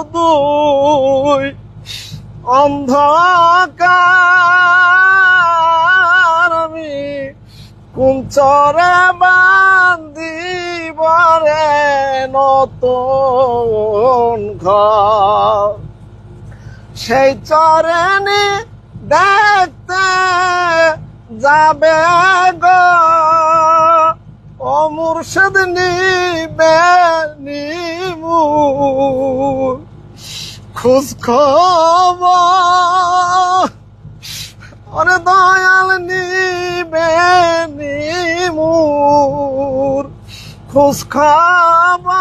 শুধুই অন্ধকার আমি কোন চরে বান্দিব রে নতুন ঘর সেই চরণে দেখতে যাবে গো ও মুর্শিদ নিবে নিমু খোঁজ খবর ওরে দয়াল নিবে নিমুর খোঁজ খবর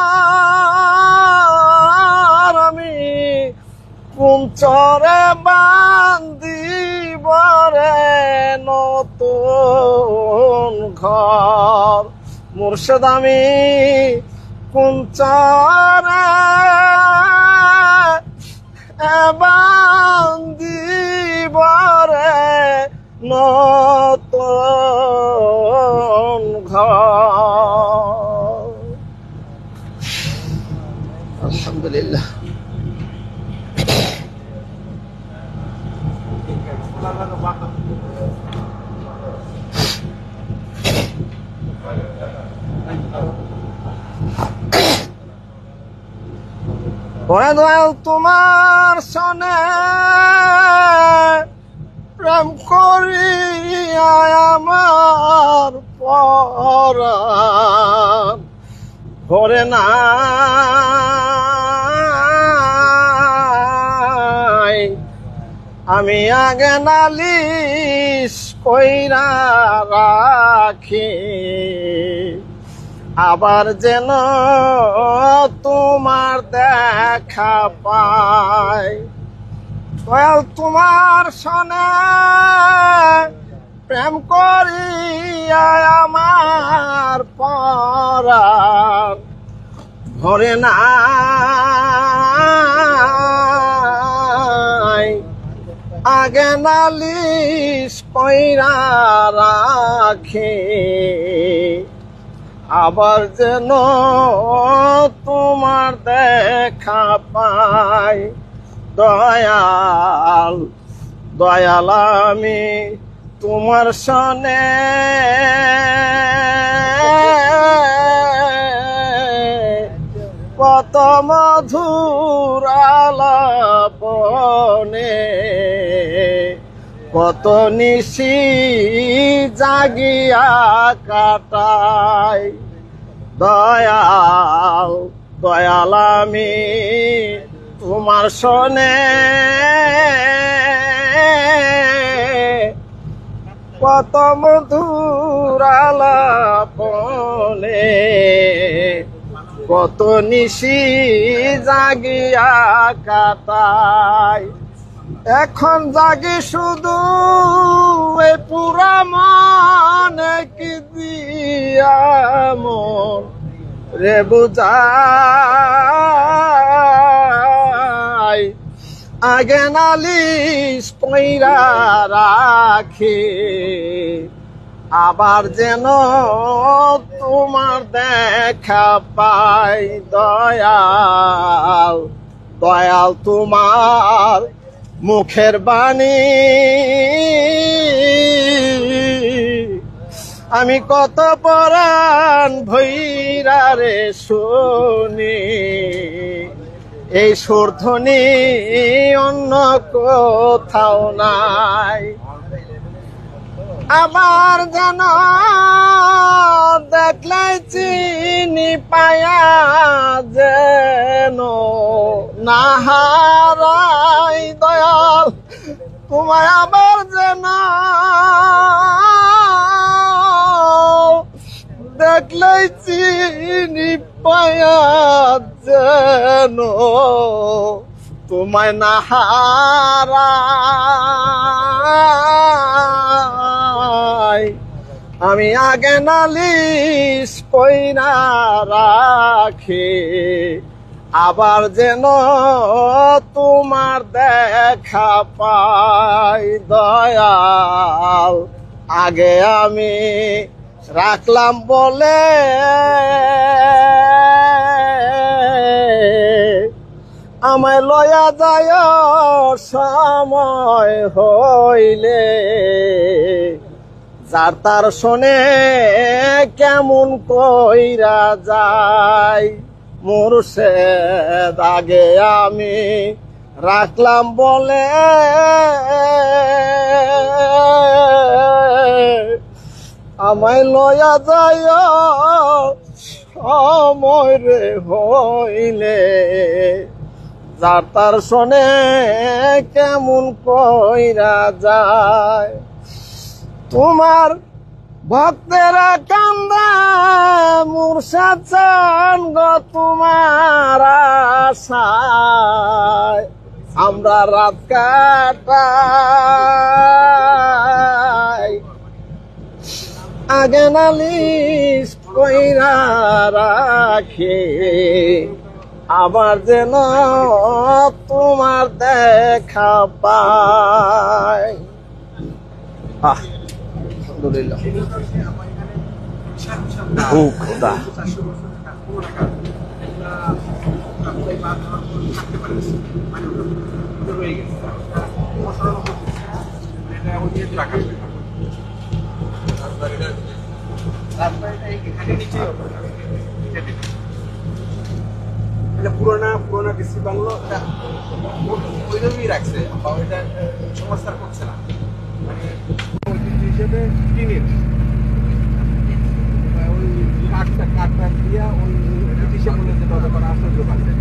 আমি কোন চরে বান্দিব রে নতুন ঘর মুর্শিদ আমি কোন চরে বান্দিব রে নতুন ঘর আলহামদুলিল্লাহ ওরে দয়াল তোমার সনে প্রেম করিয়া আমার পরাণ ভরে নাই আমি আগে নালিশ কইরা রাখি আবার যেন তোমার দেখা পাই দয়াল তোমার সনে প্রেম করিয়া আমার পরাণ ভরে নাই আগে নালিশ কইরা রাখি আবার যেন তোমার দেখা পাই দয়াল দয়াল আমি তোমার সনে কত মধুর আলাপনে কত নিশি জাগিয়া কাটাই দয়াল দয়াল আমি তোমার সনে কত মধুর আলাপনে কত নিশি জাগিয়া কাটাই এখন জাগি শুধু এই পুরা মনে কি দিয়া মন রে বুঝাই আগে নালিশ কইরা রাখি আবার যেন তোমার দেখা পাই দয়াল দয়াল তোমার মুখের বাণী আমি কত পরাণ ভৈরা রে শুনি এই সুরধ্বনি অন্য কোথাও নাই আবার যেন দেখলে চিনি পায়া যেন না হারাই দয়াল তোমায় আবার যেন দেখলে চিনি পায়া যেন তোমায় না হারাই আমি আগে নালিশ কইরা রাখি আবার যেন তোমার দেখা পাই দয়াল আগে আমি রাখলাম বলে আমায় লয়া যায় সময় হইলে, যার তার শোনে কেমন কইরা যায়। মুর্শেদ আগে আমি রাখলাম বলে, আমায় লয়া যায় সময় রে হইলে, যার তার শোনে কেমন কইরা যায়। তোমার ভক্তেরা কান্দা মুর্শিদ চান গো তোমার আশায়, আমরা রাত কাটাই। আগে নালিশ কইরা রাখে, আবার যেন তোমার দেখা পায়। আলহামদুলিল্লাহ। খুব খোদা পুরোনো ডিসি বাংলো ওইভাবেই রাখছে, ওইটা সংস্কার করছে না, মানে ঐতিহ্য হিসেবে টিনের ওই কাঠটা দিয়া ওই ব্রিটিশে বলে যে ততক্ষণ আশ্চর্য পাচ্ছে।